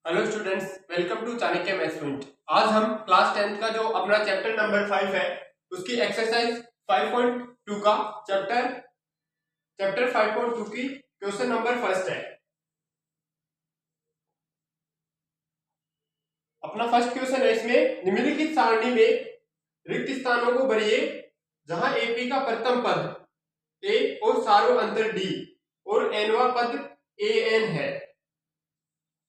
Hello students, welcome to Chanakya maths point. आज हम class 10th का जो अपना चैप्टर नंबर 5 है उसकी एक्सरसाइज 5.2 का चैप्टर 5.2 की क्वेश्चन नंबर फर्स्ट है। अपना फर्स्ट क्वेश्चन है, इसमें निम्नलिखित सारणी में रिक्त स्थानों को भरिए जहां एपी का प्रथम पद ए और सारो अंतर डी और एनवा पद ए एन है।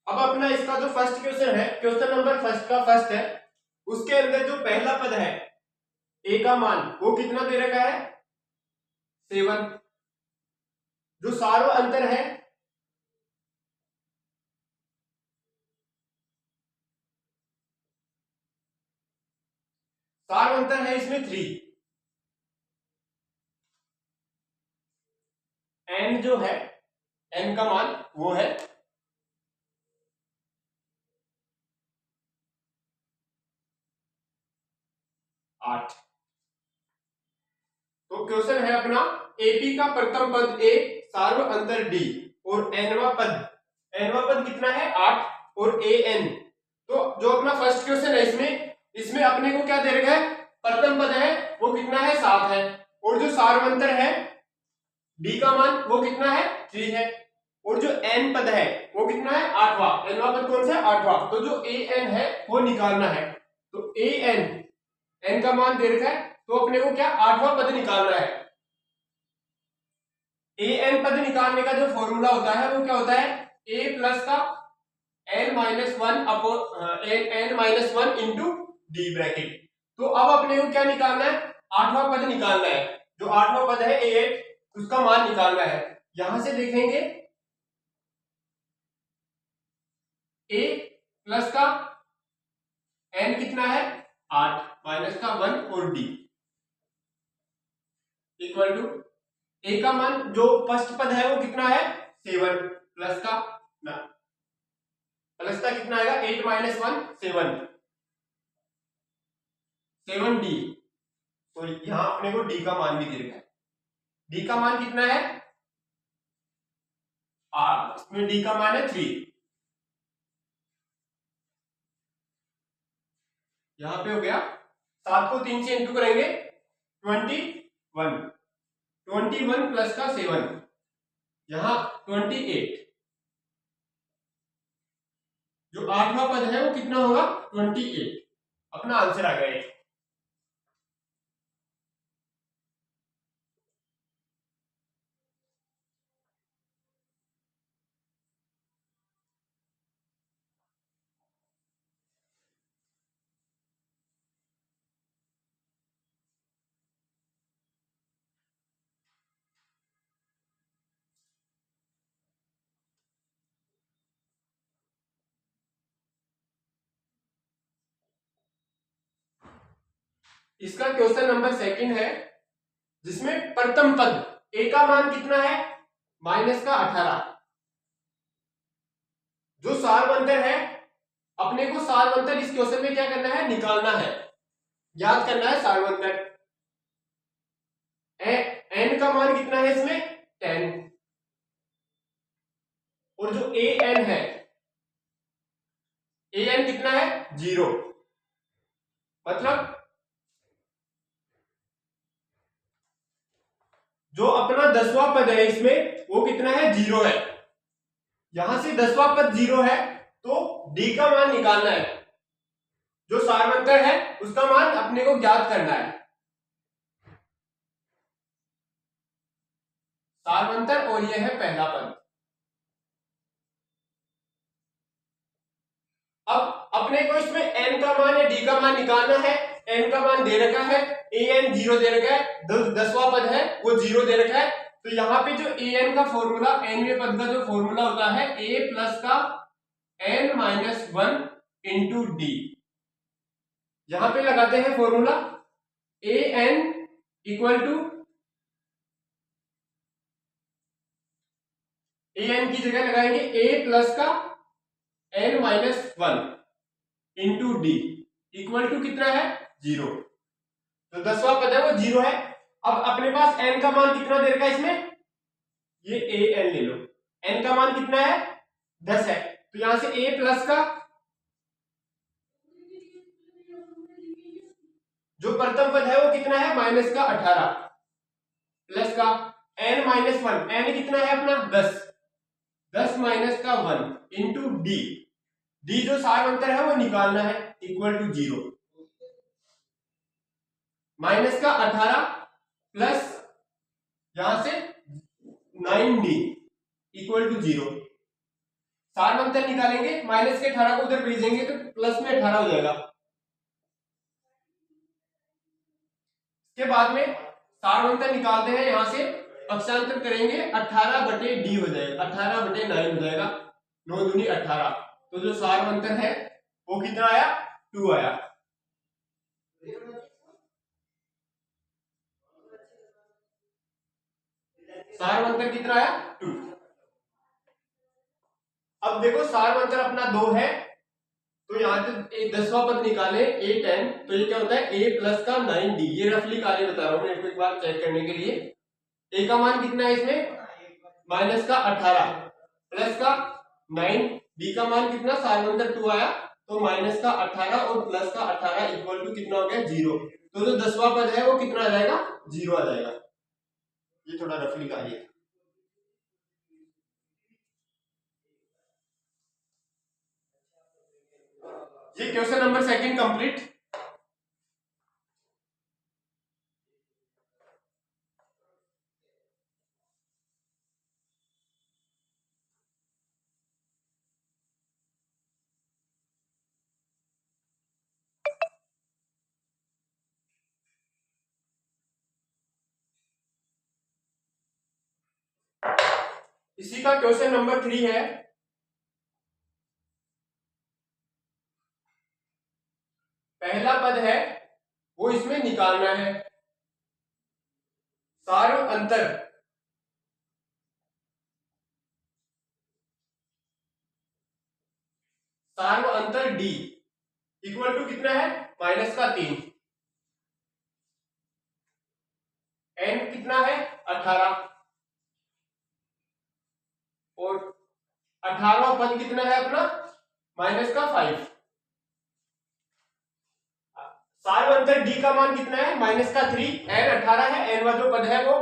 अब अपना इसका जो फर्स्ट क्वेश्चन है, क्वेश्चन नंबर फर्स्ट का फर्स्ट है, उसके अंदर जो पहला पद है ए का मान वो कितना दे रखा है 7। जो सारो अंतर है सारो अंतर है इसमें 3। एन जो है एन का मान वो है 8। तो क्वेश्चन है अपना एपी का प्रथम पद ए सार्व अंतर डी और एनवा पद कितना है 8 और ए एन। तो जो अपना फर्स्ट क्वेश्चन है इसमें अपने को क्या दे रखा है, प्रथम पद है वो कितना है 7 है और जो सार्वंतर है डी का मान वो कितना है 3 है और जो एन पद है वो कितना है 8वां। एनवा पद कौन सा है 8वां। तो जो ए एन है वो निकालना है। तो ए एन का मान दे रखा है तो अपने को क्या 8वां पद निकालना है। ए एन पद निकालने का जो फॉर्मूला होता है वो क्या होता है ए प्लस का N minus one into D bracket. तो अब अपने को क्या निकालना है 8वां पद निकालना है। जो 8वां पद है ए उसका मान निकालना है। यहां से देखेंगे ए प्लस का एन कितना है 8 माइनस का 1 और डी इक्वल टू ए का मान जो फर्स्ट पद है वो कितना है 7 प्लस का कितना आएगा 8 माइनस 1 7 डी। तो यहां अपने को डी का मान भी दे रखा है। डी का मान कितना है इसमें डी का मान है 3। यहां पे हो गया 7 को 3 से इंटू करेंगे 21 प्लस का 7 यहां 28। जो 8वां पद है वो कितना होगा 28। अपना आंसर आ गया। इसका क्वेश्चन नंबर सेकंड है जिसमें प्रथम पद ए का मान कितना है माइनस का 18। जो सारवंतर है अपने को सारवंतर इस क्वेश्चन में क्या करना है निकालना है, याद करना है सारवंतर। एन का मान कितना है इसमें 10 और जो ए एन है ए एन कितना है 0। मतलब जो अपना 10वां पद है इसमें वो कितना है 0 है। यहां से 10वां पद 0 है तो डी का मान निकालना है। जो सारवंतर है उसका मान अपने को ज्ञात करना है। सारवंतर और यह है पहला पद। अब अपने को इसमें एन का मान या डी का मान निकालना है। एन का मान दे रखा है ए एन 0 दे रखा है, 10वां पद है वो 0 दे रखा है। तो यहाँ पे जो ए एन का फॉर्मूला एनवें पद का जो फॉर्मूला होता है ए प्लस का एन माइनस 1 इंटू डी। यहां पे लगाते हैं formula A N equal to A N की जगह लगाएंगे ए प्लस का N minus 1 into D equal to कितना है 0। तो 10वां पद है वो 0 है। अब अपने पास n का मान कितना दे रखा है इसमें, ये ए एन ले लो। n का मान कितना है 10 है तो यहां से a प्लस का जो प्रथम पद है वो कितना है, माइनस का 18, प्लस का n माइनस 1, n कितना है अपना 10, 10 माइनस का 1 इंटू डी, डी जो सार अंतर है वो निकालना है, इक्वल टू 0, माइनस का 18 प्लस यहां से 9d इक्वल टू 0, सार अंतर निकालेंगे, माइनस के 18 को उधर भेजेंगे तो प्लस में 18 हो जाएगा। इसके बाद में सार अंतर निकालते हैं, यहां से पक्षांतर करेंगे, 18 बटे डी हो जाएगा, 18 बटे 9 हो जाएगा, 9 दूनी 18, तो जो सार अंतर है वो कितना आया, 2 आया। सार अंतर कितना आया, 2। अब देखो सार अंतर अपना 2 है, तो यहाँ से एक 10वां पद निकाले a10, तो ये क्या होता है a प्लस का 9d, ये रफली कार्य बता रहा हूं मैं एक बार चेक करने के लिए। a का मान कितना है इसमें, माइनस का 18 प्लस का 9, d का मान कितना, सार अंतर 2 आया, तो माइनस का 18 और प्लस का 18 इक्वल टू कितना हो गया, 0, तो जो 10वां पद है वो कितना आ जाएगा, 0 आ जाएगा। ये थोड़ा रफली कार्य है। ये क्वेश्चन नंबर 2 कंप्लीट। इसी का क्वेश्चन नंबर 3 है, पहला पद है वो इसमें निकालना है, सार्व अंतर सार्व अंतर डी इक्वल टू कितना है, माइनस का 3, एन कितना है 18, और 18वां पद कितना है अपना, माइनस का 5, सार्व अंतर डी का मान कितना है, माइनस का 3, एन 18 है, एन वाला जो पद है वो,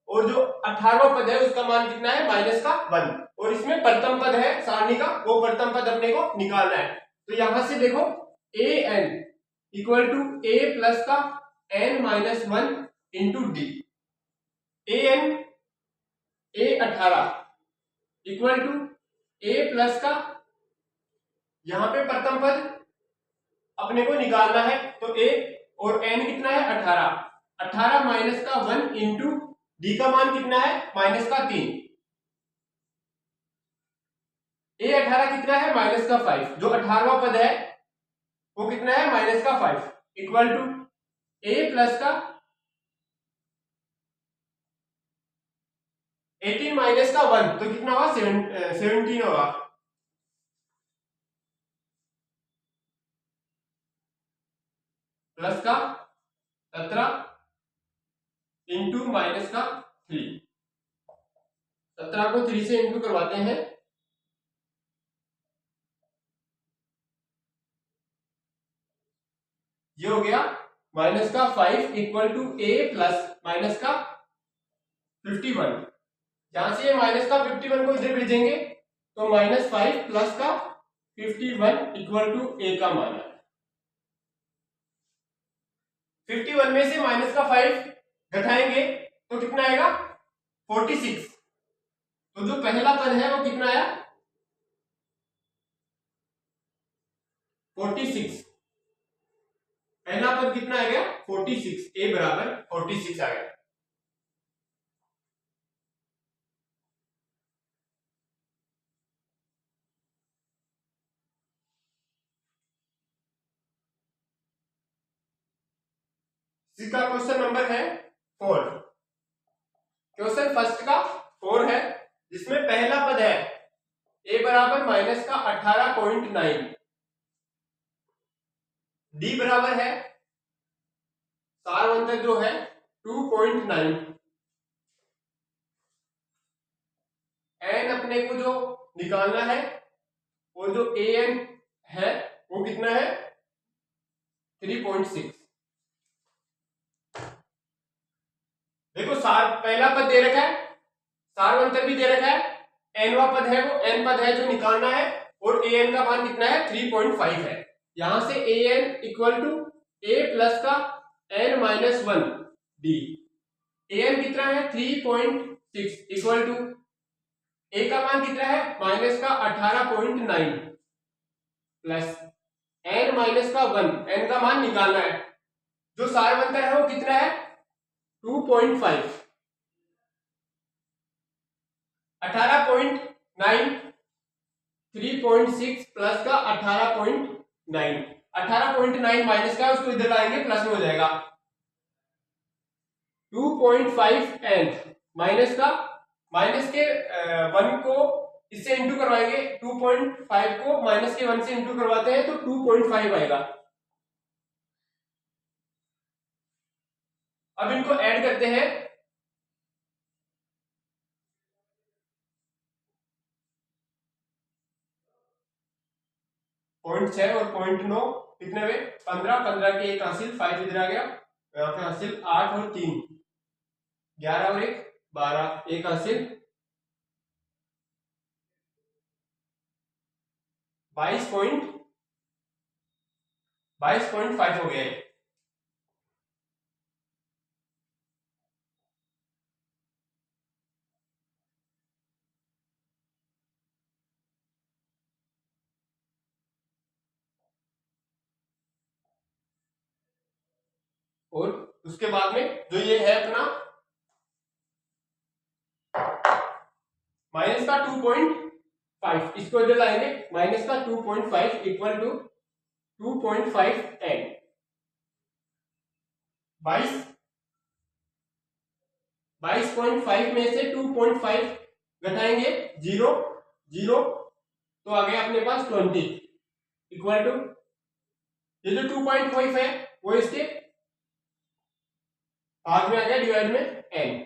और जो 18वां पद है उसका मान कितना है, माइनस का 1, और इसमें प्रथम पद है सारणी का, वो प्रथम पद अपने को निकालना है। तो यहां से देखो a N equal to A plus का N minus 1 into d, a n a 18 equal to A plus का, यहां पे प्रथम पद अपने को निकालना है, तो ए और एन कितना है 18, 18 माइनस का 1 इंटू डी का मान कितना है, माइनस का 3, ए 18 कितना है, माइनस का 5, जो 18वां पद है वो कितना है, माइनस का 5 इक्वल टू ए प्लस का 18 माइनस का 1, तो कितना होगा 17 होगा, प्लस का 17 इंटू माइनस का 3, 17 को 3 से इंटू करवाते हैं, ये हो गया माइनस का 5 equal to A plus minus का 51, जहां से ये माइनस का 51 को इधर भेजेंगे तो माइनस 5 प्लस का 51 इक्वल टू ए का मान है, 51 में से माइनस का 5 घटाएंगे तो कितना आएगा 46, तो जो पहला पद है वो कितना आया 46, पहला पद कितना आ गया 46, ए बराबर 46 आ गया। इसका क्वेश्चन नंबर है 4, क्वेश्चन फर्स्ट का 4 है, जिसमें पहला पद है ए बराबर माइनस का 18.9, डी बराबर है सार अंतर जो है 2.9, एन अपने को जो निकालना है और जो ए एन है वो कितना है 3.6। देखो सार पहला पद दे रखा है, सार्वंतर भी दे रखा है, एनवा पद है वो एन पद है जो निकालना है, और ए एन का मान कितना है 3.5 है। यहां से a N equal to A plus का N minus one d. A n कितना है 3.6 इक्वल टू ए का मान कितना है माइनस का 18.9 प्लस एन माइनस का वन, एन का मान निकालना है, जो सार्वंतर है वो कितना है 2.5। 18.9 3.6 प्लस का 18.9, 18.9 माइनस का उसको इधर लाएंगे प्लस में हो जाएगा 2.5 एन माइनस का, माइनस के वन को इससे इंटू करवाएंगे, 2.5 को माइनस के वन से इंटू करवाते हैं तो 2.5 आएगा। अब इनको ऐड करते हैं, पॉइंट 6 और पॉइंट 9 कितने हुए 15, 15 के एक हासिल 5 इधर आ गया, यहाँ पे हासिल 8 और 3 11 और 1 12, एक हासिल 22.5 हो गया है। और उसके बाद में जो ये है अपना माइनस का 2.5, इसको इधर लाएंगे, माइनस का 2.5 इक्वल टू 2.5 एन 22.5 में से 2.5 घटाएंगे 0 0, तो आ गया अपने पास 20 इक्वल टू ये जो 2.5 है वो इसके भाग में आ गया डिवाइड में एन।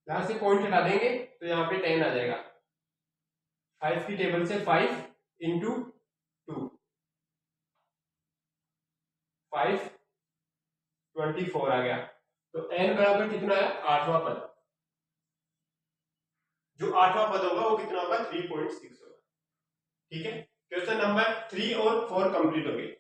यहां से पॉइंट हटा देंगे तो यहाँ पे 10 आ जाएगा, 5 की टेबल से 5 इंटू 2 5 24 आ गया, तो n बराबर कितना है आठवां पद, जो आठवां पद होगा वो कितना होगा 3.6 होगा। ठीक है, क्वेश्चन नंबर 3 और 4 कंप्लीट हो गए।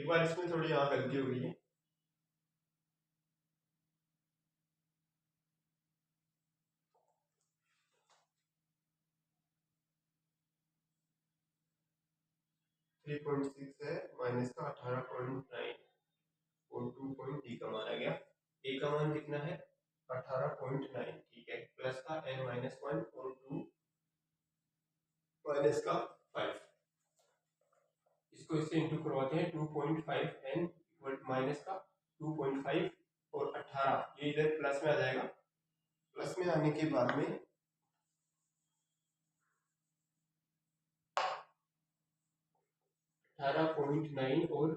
एक बार इसमें थोड़ी यहाँ गलती हो गई है। थ्री पॉइंट सिक्स है माइनस का 18.9 और 2 का मान आ गया। ए का मान कितना है 18.9, ठीक है, प्लस का n माइनस 1 और 2 माइनस का 5, इसको इससे इंटू करवाते हैं। 2.5 n माइनस का 2.5 और 18, ये इधर प्लस में आ जाएगा। प्लस में आने के बाद में 18.9 और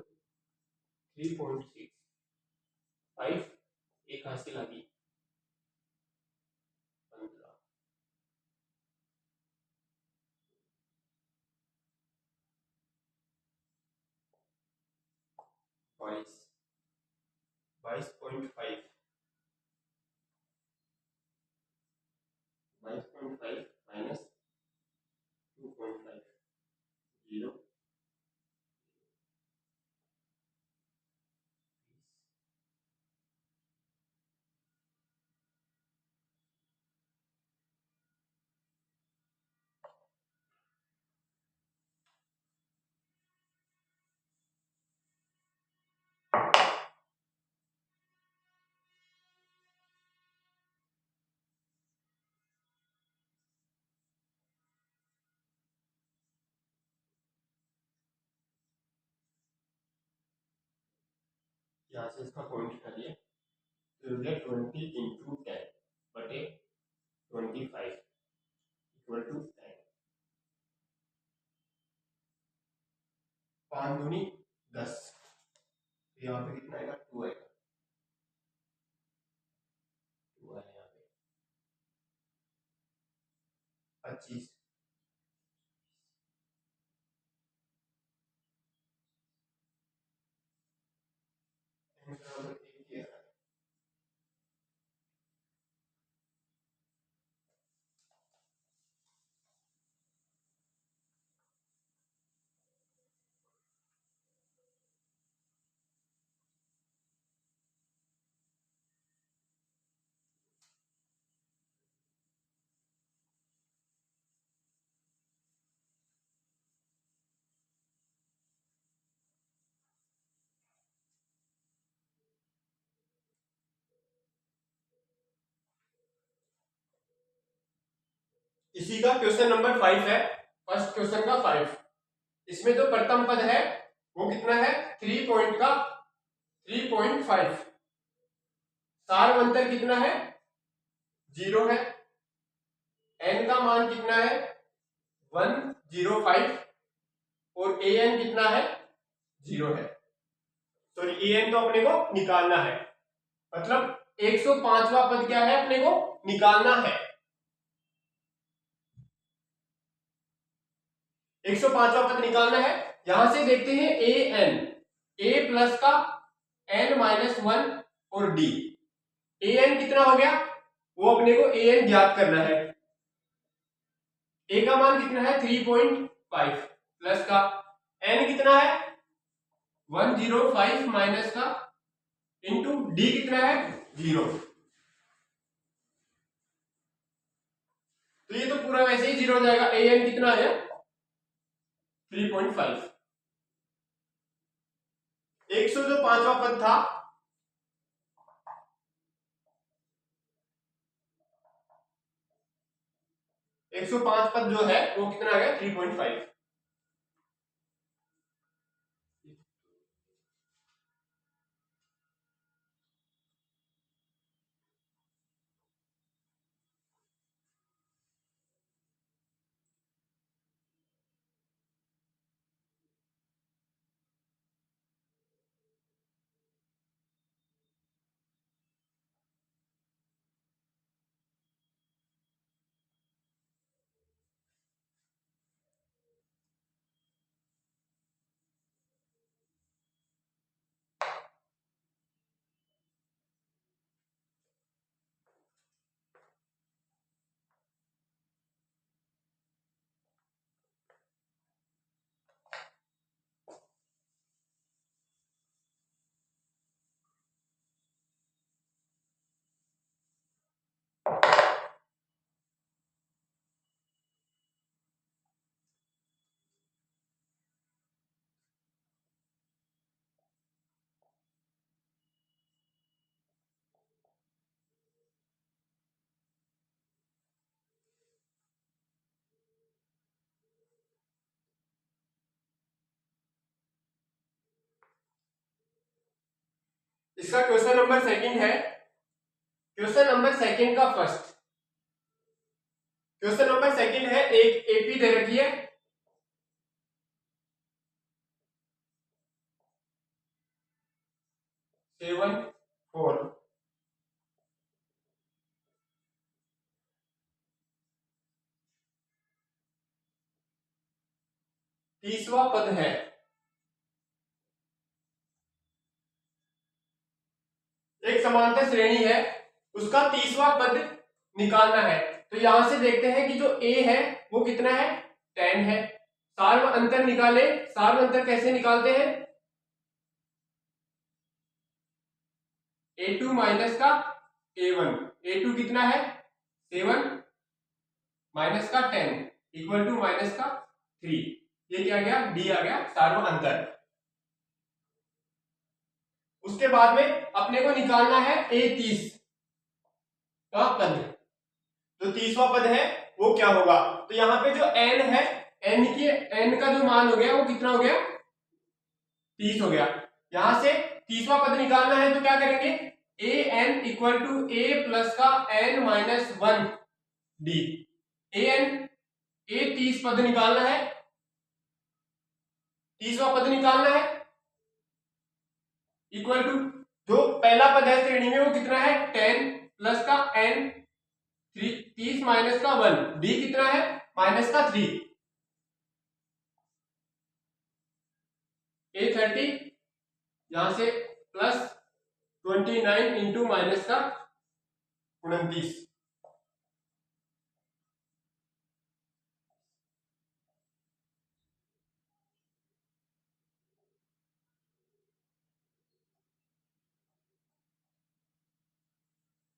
3.6, 5 एक हासिल आ गई 15, 22, 22.5, 22.5 माइनस 2.5, 0, यहाँ से इसका पॉइंट हटा दिया तो 20 इंटू 10 बटे 25 इक्वल टू 10, 5 दूनी 10, यहाँ पे कितना आएगा 2 आएगा, 2 आया यहाँ पे 25, n बराबर 1 किया। इसी का क्वेश्चन नंबर 5 है, फर्स्ट क्वेश्चन का 5। इसमें जो प्रथम पद है वो कितना है 3 पॉइंट का 3.5, सार अंतर कितना है 0 है, n का मान कितना है 105 और an कितना है 0 है। सॉरी an तो अपने को निकालना है, मतलब 105वां पद क्या है अपने को निकालना है। 105वां पद निकालना है। यहां से देखते हैं ए एन, ए प्लस का n माइनस 1 और d, ए एन कितना हो गया वो अपने को ए एन ज्ञात करना है। ए का मान कितना है 3.5 प्लस का n कितना है 105 माइनस का इंटू d कितना है 0, तो ये तो पूरा वैसे ही 0 हो जाएगा। ए एन कितना आ गया 3.5। 100 जो 5वां पद था 105 पद जो है वो कितना आ गया 3.5। इसका क्वेश्चन नंबर सेकंड है, क्वेश्चन नंबर सेकंड का फर्स्ट। क्वेश्चन नंबर सेकंड है, एक एपी दे रखी है, सेवन फोर, तीसवा पद है, एक समांतर श्रेणी है, उसका तीसवा पद निकालना है। तो यहां से देखते हैं कि जो ए है वो कितना है, 10 है। सार्व अंतर निकाले, सार्व अंतर कैसे निकालते हैं, A2 माइनस का A1, A2 कितना है 7 माइनस का 10 इक्वल टू माइनस का 3, ये क्या गया, डी आ गया सार्व अंतर। उसके बाद में अपने को निकालना है A30 का पद, जो 30वां पद है वो क्या होगा। तो यहाँ पे जो n है, n का जो मान हो गया वो कितना हो गया, 30 हो गया। यहां से 30वां पद निकालना है तो क्या करेंगे, a N equal to A plus का n minus 1 d. A n, a 30 पद निकालना है, 30वां पद निकालना है, इक्वल टू जो पहला पद है श्रेणी में वो कितना है 10 प्लस का n 30 माइनस का 1, डी कितना है माइनस का 3, A30 यहां से प्लस 29 इंटू माइनस का 29,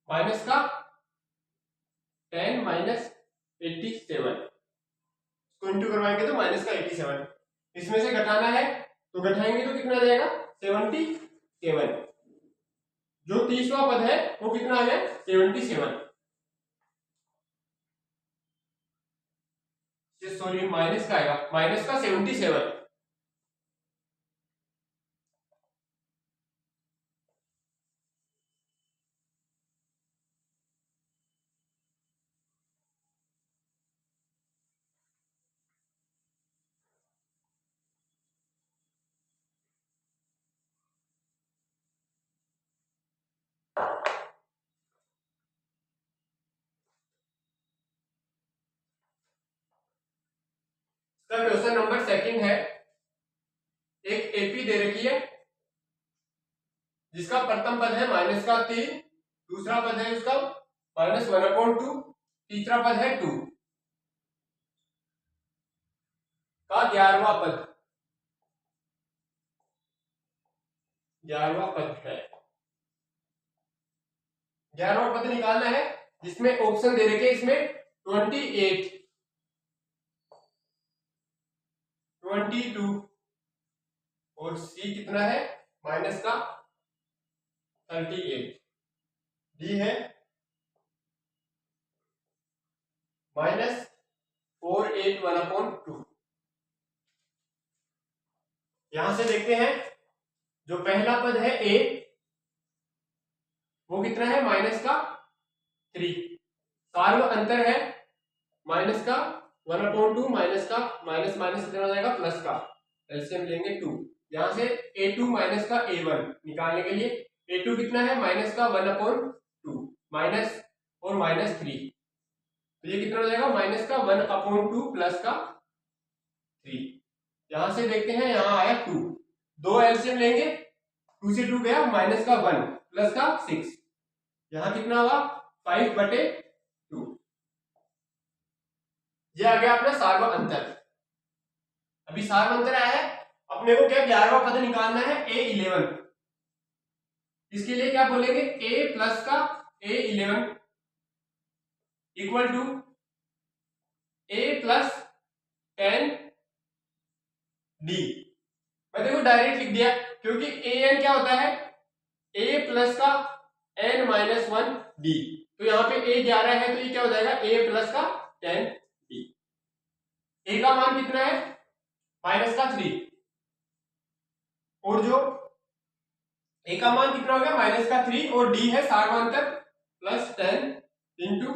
माइनस का 10 माइनस 87, इसको इंटू करवाएंगे तो माइनस का 87, इसमें से घटाना है तो घटाएंगे तो कितना जाएगा 77, जो 30वां पद है वो कितना आ गया 77, सॉरी माइनस का आएगा, माइनस का 77। क्वेश्चन नंबर सेकंड है, एक एपी दे रखी है जिसका प्रथम पद है माइनस का 3, दूसरा पद है उसका माइनस 1/2, तीसरा पद है 2 का 11वां पद, 11वां पद है, 11वां पद निकालना है जिसमें ऑप्शन दे रखे इसमें 28, 22 और सी कितना है माइनस का 38, डी है माइनस 481/2। यहां से देखते हैं जो पहला पद है ए वो कितना है माइनस का 3, सार्व अंतर है माइनस का 1/2 माइनस का माइनस माइनस कितना हो जाएगा प्लस का, एलसीएम लेंगे 2, यहां से A2 माइनस का A1 निकालने के लिए A2 कितना है माइनस का 1/2 माइनस और माइनस 3, तो ये कितना हो जाएगा माइनस का 1/2 प्लस का 3। यहां से देखते हैं यहां आया 2, दो एलसीएम लेंगे, 2 से 2 गया माइनस का 1 प्लस का 6, यहां कितना हुआ 5/2, ये आ गया अपना सार्व अंतर। अभी सार्व अंतर आया है, अपने को क्या 11वां पद निकालना है A11, इसके लिए क्या बोलेंगे A प्लस का A11 equal to A plus 10 D. मैं देखो डायरेक्ट लिख दिया क्योंकि an क्या होता है A प्लस का n माइनस 1 डी, तो यहाँ पे A 11 है तो ये क्या हो जाएगा A प्लस का 10 डी। A का मान कितना है माइनस का 3, और जो ए का मान कितना हो गया -3 और डी है सार्वंतर +10 इंटू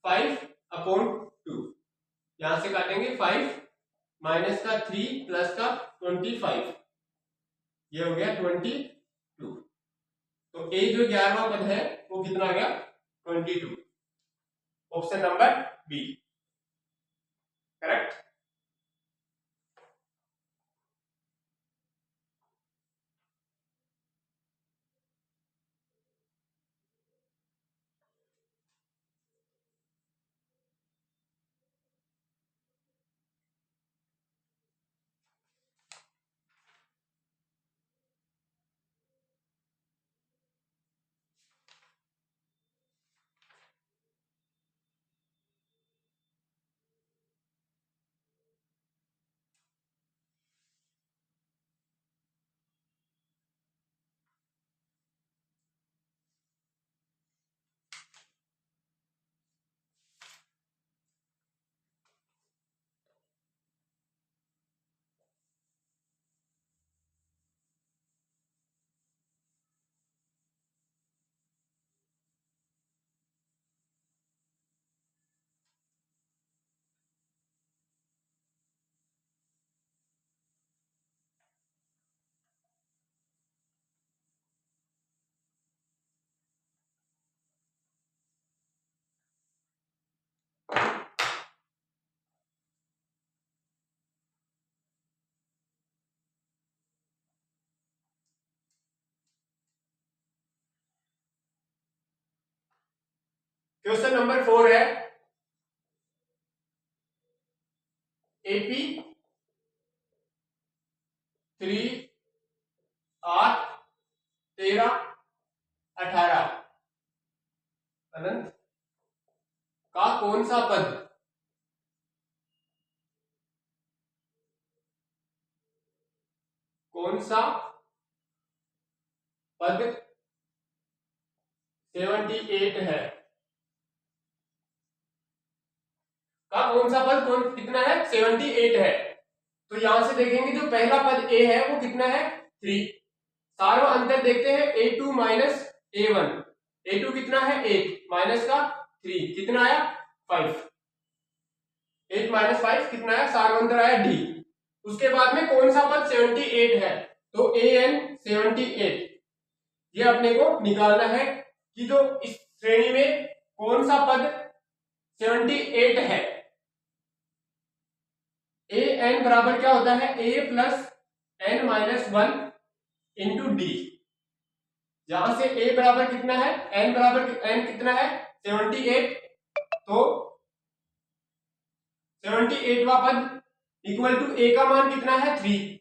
5/2। यहां से काटेंगे 5 -3 +25, ये हो गया 22। तो ए जो 11वां पद है वो कितना आ गया 22। Option number B correct. Question number 4 है एपी 3 8 13 18 अनंत का कौन सा पद कौन सा पद 78 है, का कौन सा पद कौन कितना है 78 है। तो यहां से देखेंगे जो पहला पद ए है वो कितना है 3। सार्व अंतर देखते हैं a2 माइनस a1। a2 कितना है 8 माइनस का 3 कितना आया 5। 8 माइनस 5 कितना आया सार्व अंतर आया डी। उसके बाद में कौन सा पद 78 है तो an 78। ये अपने को निकालना है कि जो इस श्रेणी में कौन सा पद 78 है। ए एन बराबर क्या होता है a plus N minus 1 into D. यहां से a बराबर कितना है n बराबर n कितना है 78। तो 78वां पद इक्वल टू a का मान कितना है 3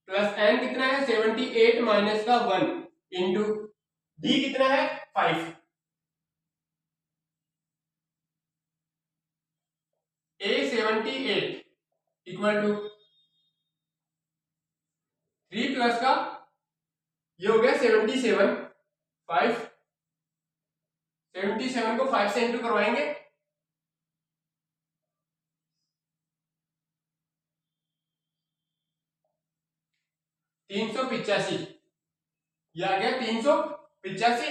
प्लस n कितना है 78 माइनस का 1 इंटू डी कितना है 5। a 78 इक्वल टू 3 प्लस का ये हो गया 77। 5 77 को 5 से इंटू करवाएंगे 385। ये आ गया 385।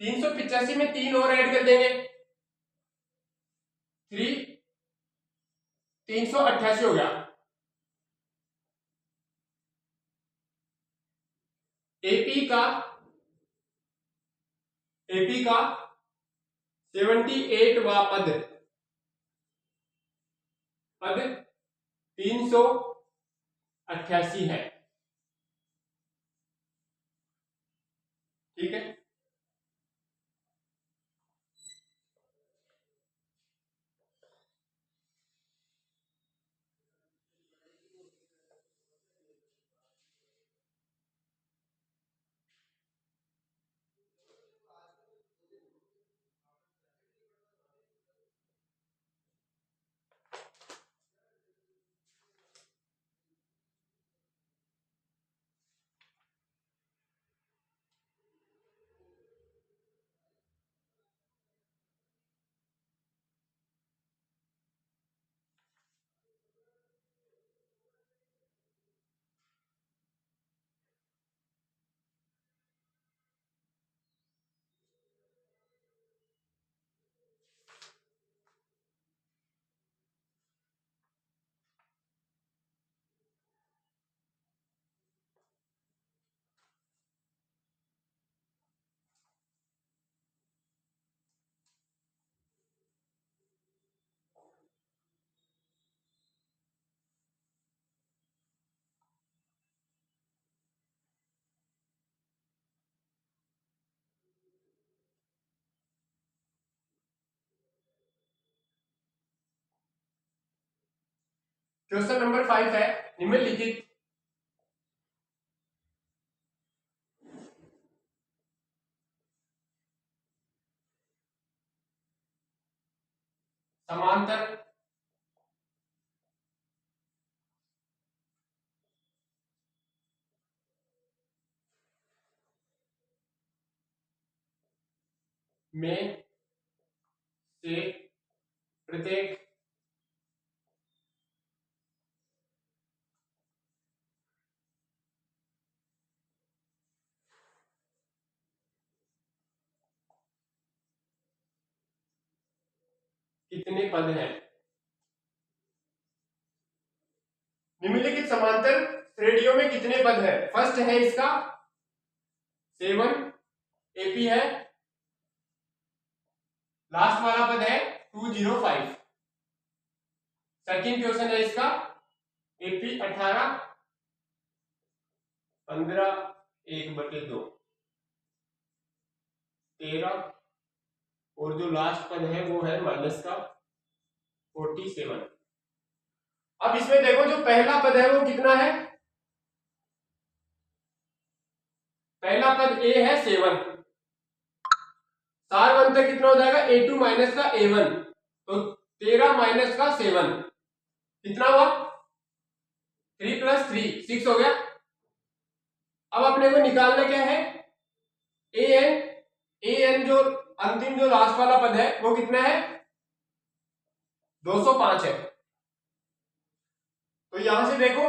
385 में 3 और ऐड कर देंगे 3 388 हो गया। एपी का 78वां पद 388 है। ठीक है। क्वेश्चन नंबर 5 है, निम्नलिखित समांतर में से प्रत्येक कितने पद हैं। निम्नलिखित समांतर श्रेणियों में कितने पद हैं। फर्स्ट है इसका 7 एपी है, लास्ट वाला पद है 205। सेकंड क्वेश्चन है इसका एपी 18 15 1/2 13 और जो लास्ट पद है वो है माइनस का 47। अब इसमें देखो जो पहला पद है वो कितना है, पहला पद ए है 7, सार अंतर कितना हो जाएगा A2 माइनस का A1, तो 13 माइनस का 7 कितना हुआ 3 + 3 6 हो गया। अब अपने को निकालना क्या है an जो अंतिम जो लास्ट वाला पद है वो कितना है 205 है। तो यहां से देखो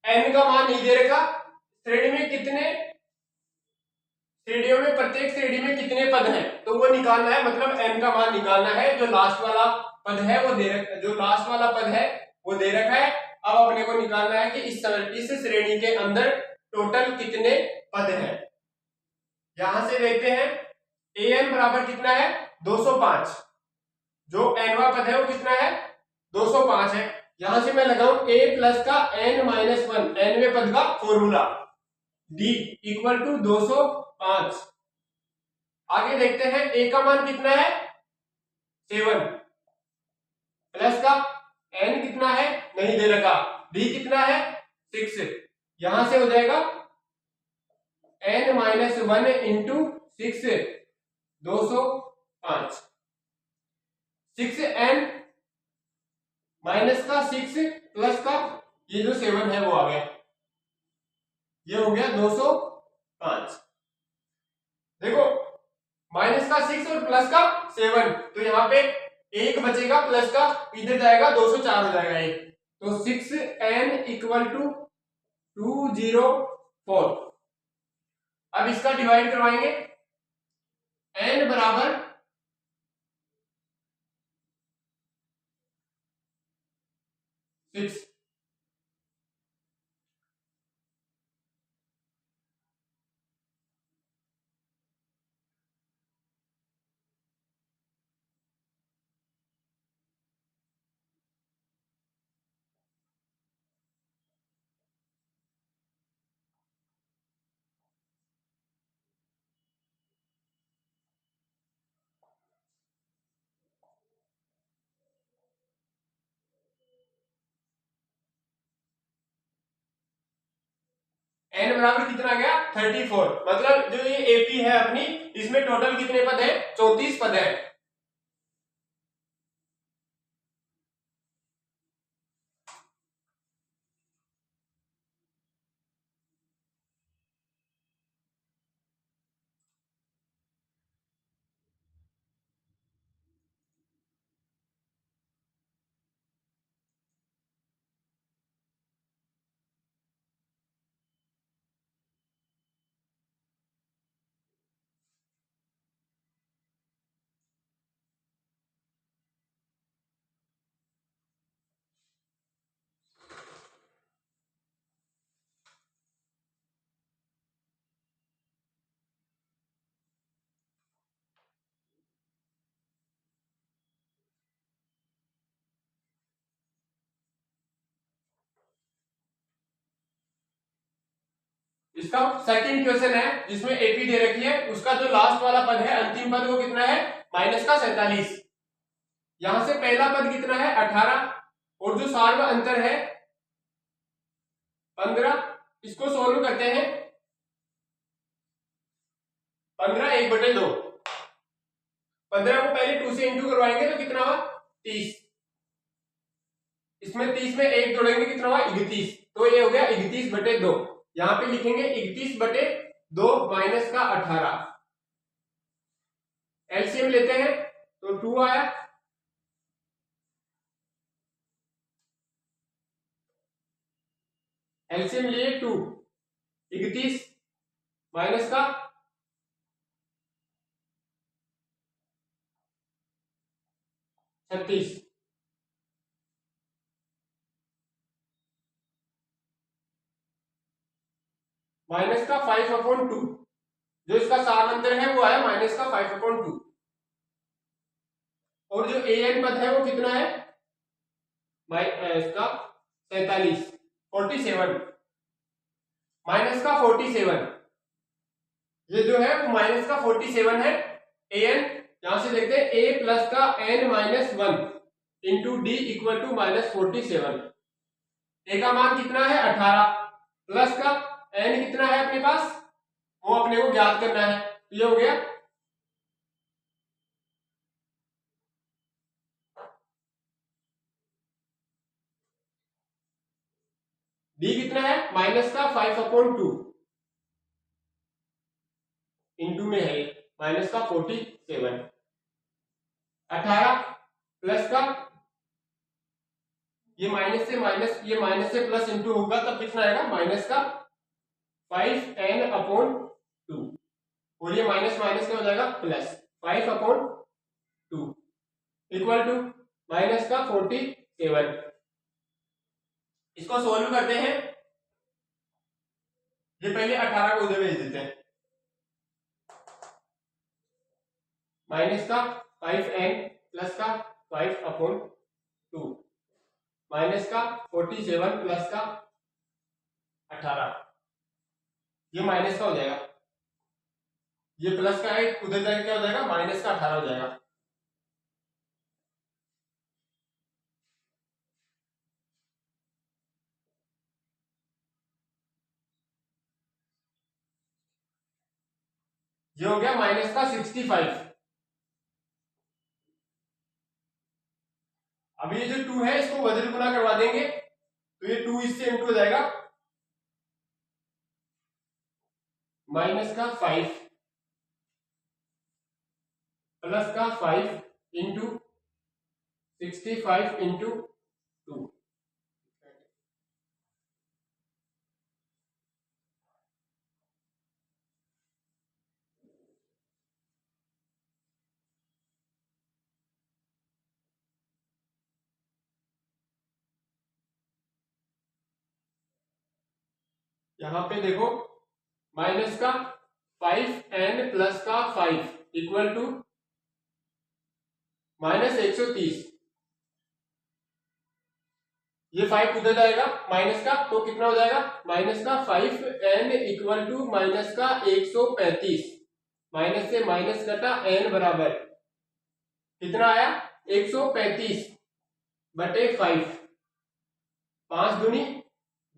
n का मान नहीं दे रखा, श्रेणी में कितने श्रेणियों में प्रत्येक श्रेणी में कितने पद हैं तो वो निकालना है, मतलब n का मान निकालना है। जो लास्ट वाला पद है वो दे रखा, जो लास्ट वाला पद है वो दे रखा है। अब अपने को निकालना है कि इस श्रेणी के अंदर टोटल कितने पद हैं। यहां से देखते हैं an बराबर कितना है 205, जो nवा पद है वो कितना है 205 है। यहां से मैं लगाऊं a प्लस का n-1 nवें पद का फॉर्मूला d = 205। आगे देखते हैं a का मान कितना है 7 प्लस का n कितना है नहीं दे रखा, d कितना है 6, यहां से हो जाएगा n-1 इंटू 6 205, 6n माइनस का 6 प्लस का ये जो 7 है वो आ गया, ये हो गया 205। देखो माइनस का 6 और प्लस का 7, तो यहाँ पे एक बचेगा प्लस का, इधर जाएगा 204 हो जाएगा एक, तो 6n = 204। अब इसका डिवाइड करवाएंगे, n बराबर 6, n बराबर कितना गया 34, मतलब जो ये एपी है अपनी, इसमें टोटल कितने पद है 34 पद है। इसका सेकंड क्वेश्चन है जिसमें एपी दे रखी है, उसका जो लास्ट वाला पद है अंतिम पद वो कितना है माइनस का 47। यहां से पहला पद कितना है 18 और जो सार्व अंतर है 15, इसको सोल्व करते हैं। 15 1/2, 15 को पहले 2 से इंटू करवाएंगे तो कितना हुआ 30, इसमें 30 में 1 जोड़ेंगे कितना हुआ 31, तो ये हो गया 31/2। यहां पे लिखेंगे 31/2 माइनस का 18, एलसीएम लेते हैं तो 2 आया, एलसीएम लिए 2, 31 माइनस का 36, माइनस का 5/2, जो इसका सामांतर है वो आया माइनस का 5/2, और जो an पद है वो कितना है इसका 47, 47 माइनस का 47, ये जो है वो माइनस का 47 है। an यहां से देखते हैं a प्लस का n-1 into D equal to -47, a का मान कितना है 18 प्लस का n कितना है अपने पास वो अपने को ज्ञात करना है, ये हो गया d कितना है माइनस का 5/2 इंटू में है माइनस का 47, 18 प्लस का ये माइनस से माइनस, ये माइनस से प्लस इंटू होगा तब कितना आएगा माइनस का 5n/2, और ये माइनस माइनस क्या हो जाएगा प्लस 5/2 इक्वल टू माइनस का 47। इसको सोल्व करते हैं, ये पहले 18 को उधर भेज देते हैं, माइनस का 5n प्लस का 5/2 माइनस का 47 प्लस का 18, ये माइनस का हो जाएगा, ये प्लस का है उधर जाके क्या हो जाएगा माइनस का 18 हो जाएगा। ये हो गया माइनस का 65। अब ये जो 2 है इसको वज्र गुना करवा देंगे तो ये 2 इससे इंटू हो जाएगा, माइनस का 5 प्लस का 5 इंटू 65 इंटू 2, यहां पे देखो माइनस का 5n प्लस का 5 इक्वल टू -130, ये 5 उधर जाएगा माइनस का तो कितना हो जाएगा माइनस का 5n इक्वल टू माइनस का 135, माइनस से माइनस घटा n बराबर कितना आया 135/5, 5 दूनी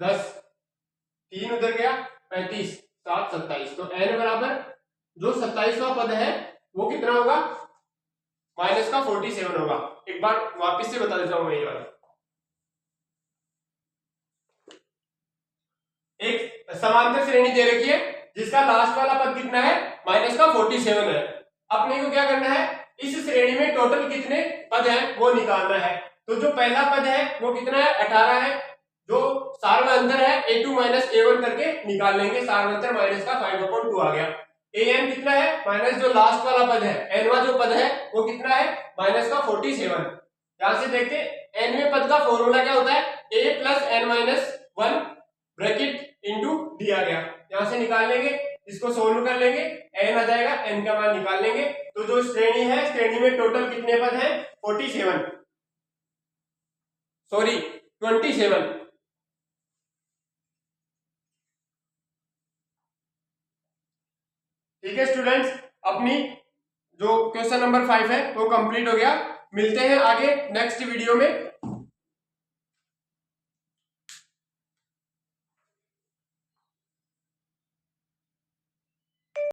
10, 3 उधर गया 35, 7 27, तो n बराबर जो 27वां पद है वो कितना होगा माइनस का 47 होगा। एक बार वापस से बता देता हूं मैं ये वाला, एक समांतर श्रेणी दे रखी है जिसका लास्ट वाला पद कितना है माइनस का 47 है। अपने को क्या करना है इस श्रेणी में टोटल कितने पद हैं वो निकालना है, तो जो पहला पद है वो कितना है 18 है, जो सार्वअंतर है a2 माइनस a1 करके निकाल लेंगे, सार्वअंतर माइनस का 5/2 आ गया। an कितना है माइनस जो लास्ट वाला पद है nवा जो पद है वो कितना है माइनस का 47। यहां से देखते nवें पद का फॉर्मूला क्या होता है a plus n-1 bracket into दिया गया, यहां से निकाल लेंगे, इसको सोल्व कर लेंगे, n आ जाएगा, n का मान निकाल लेंगे, तो जो श्रेणी है श्रेणी में टोटल कितने पद हैं 47 सॉरी 27। ठीक है स्टूडेंट्स, अपनी जो क्वेश्चन नंबर 5 है वो कंप्लीट हो गया। मिलते हैं आगे नेक्स्ट वीडियो में।